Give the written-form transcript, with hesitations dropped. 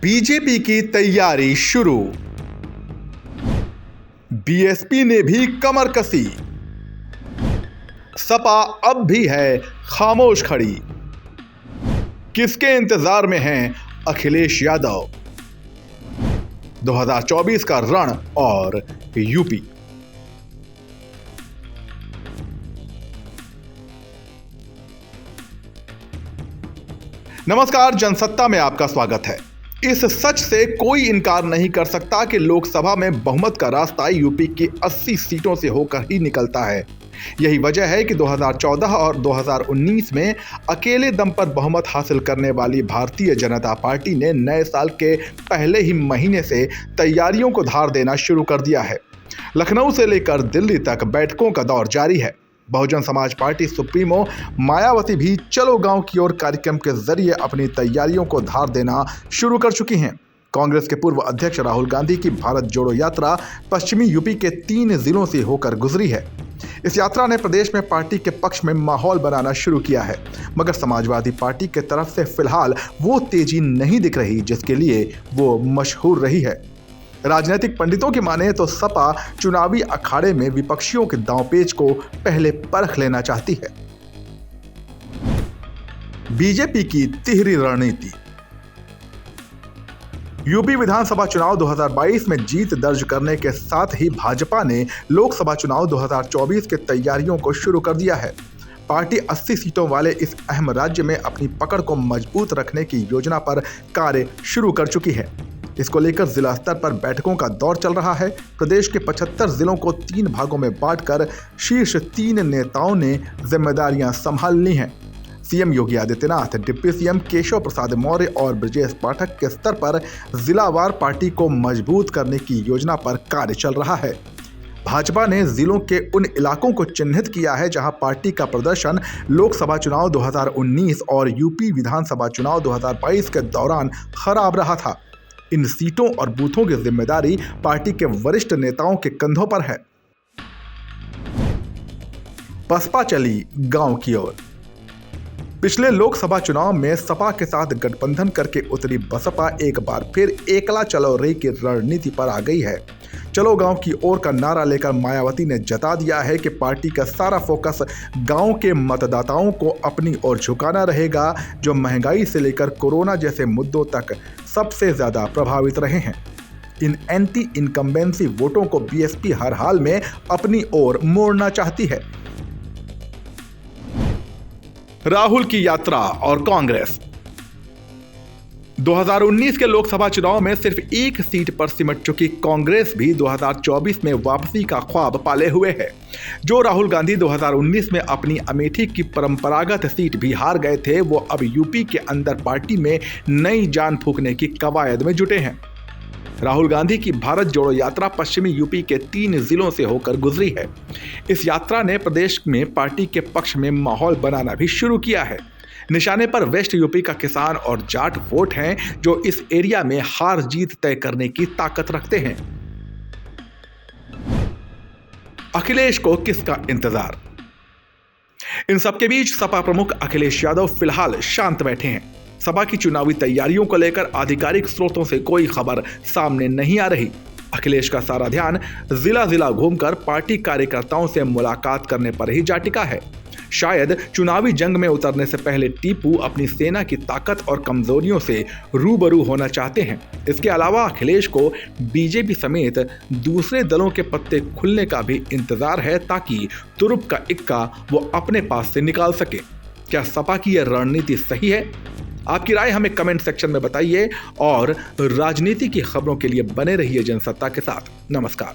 BJP की तैयारी शुरू। बीएसपी ने भी कमर कसी। सपा अब भी है खामोश खड़ी। किसके इंतजार में हैं अखिलेश यादव? 2024 का रण और यूपी। नमस्कार, जनसत्ता में आपका स्वागत है। इस सच से कोई इनकार नहीं कर सकता कि लोकसभा में बहुमत का रास्ता यूपी की 80 सीटों से होकर ही निकलता है। यही वजह है कि 2014 और 2019 में अकेले दम पर बहुमत हासिल करने वाली भारतीय जनता पार्टी ने नए साल के पहले ही महीने से तैयारियों को धार देना शुरू कर दिया है। लखनऊ से लेकर दिल्ली तक बैठकों का दौर जारी है। बहुजन समाज पार्टी सुप्रीमो मायावती भी चलो गांव की ओर कार्यक्रम के जरिए अपनी तैयारियों को धार देना शुरू कर चुकी हैं। कांग्रेस के पूर्व अध्यक्ष राहुल गांधी की भारत जोड़ो यात्रा पश्चिमी यूपी के 3 जिलों से होकर गुजरी है। इस यात्रा ने प्रदेश में पार्टी के पक्ष में माहौल बनाना शुरू किया है, मगर समाजवादी पार्टी के तरफ से फिलहाल वो तेजी नहीं दिख रही जिसके लिए वो मशहूर रही है। राजनीतिक पंडितों की माने तो सपा चुनावी अखाड़े में विपक्षियों के दांवपेच को पहले परख लेना चाहती है। बीजेपी की तिहरी रणनीति। यूपी विधानसभा चुनाव 2022 में जीत दर्ज करने के साथ ही भाजपा ने लोकसभा चुनाव 2024 के तैयारियों को शुरू कर दिया है। पार्टी 80 सीटों वाले इस अहम राज्य में अपनी पकड़ को मजबूत रखने की योजना पर कार्य शुरू कर चुकी है। इसको लेकर जिला स्तर पर बैठकों का दौर चल रहा है। प्रदेश के 75 जिलों को 3 भागों में बांटकर शीर्ष 3 नेताओं ने जिम्मेदारियां संभाल ली हैं। CM Yogi Adityanath, deputy CM Keshav Prasad Maurya और ब्रजेश पाठक के स्तर पर जिलावार पार्टी को मजबूत करने की योजना पर कार्य चल रहा है। भाजपा ने जिलों के उन इलाकों को चिन्हित किया है जहां पार्टी का प्रदर्शन लोकसभा चुनाव 2019 और यूपी विधानसभा चुनाव 2022 के दौरान खराब रहा था। इन सीटों और बूथों की जिम्मेदारी पार्टी के वरिष्ठ नेताओं के कंधों पर है। बसपा चली गांव की ओर। पिछले लोकसभा चुनाव में सपा के साथ गठबंधन करके उतरी बसपा एक बार फिर एकला चलो रे की रणनीति पर आ गई है। चलो गांव की ओर का नारा लेकर मायावती ने जता दिया है कि पार्टी का सारा फोकस गांव के मतदाताओं को अपनी ओर झुकाना रहेगा, जो महंगाई से लेकर कोरोना जैसे मुद्दों तक सबसे ज्यादा प्रभावित रहे हैं। इन एंटी इनकम्बेंसी वोटों को बीएसपी हर हाल में अपनी ओर मोड़ना चाहती है। राहुल की यात्रा और कांग्रेस। 2019 के लोकसभा चुनाव में सिर्फ 1 सीट पर सिमट चुकी कांग्रेस भी 2024 में वापसी का ख्वाब पाले हुए है। जो राहुल गांधी 2019 में अपनी अमेठी की परंपरागत सीट भी हार गए थे, वो अब यूपी के अंदर पार्टी में नई जान फूंकने की कवायद में जुटे हैं। राहुल गांधी की भारत जोड़ो यात्रा पश्चिमी यूपी के 3 जिलों से होकर गुजरी है। इस यात्रा ने प्रदेश में पार्टी के पक्ष में माहौल बनाना भी शुरू किया है। निशाने पर वेस्ट यूपी का किसान और जाट वोट हैं, जो इस एरिया में हार जीत तय करने की ताकत रखते हैं। अखिलेश को किसका इंतजार? इन सबके बीच सपा प्रमुख अखिलेश यादव फिलहाल शांत बैठे हैं। सपा की चुनावी तैयारियों को लेकर आधिकारिक स्रोतों से कोई खबर सामने नहीं आ रही। अखिलेश का सारा ध्यान जिला जिला घूमकर पार्टी कार्यकर्ताओं से मुलाकात करने पर ही जा टिका है। शायद चुनावी जंग में उतरने से पहले टीपू अपनी सेना की ताकत और कमजोरियों से रूबरू होना चाहते हैं। इसके अलावा अखिलेश को बीजेपी समेत दूसरे दलों के पत्ते खुलने का भी इंतजार है, ताकि तुरुप का इक्का वो अपने पास से निकाल सके। क्या सपा की यह रणनीति सही है? आपकी राय हमें कमेंट सेक्शन में बताइए और राजनीति की खबरों के लिए बने रहिए जनसत्ता के साथ। नमस्कार।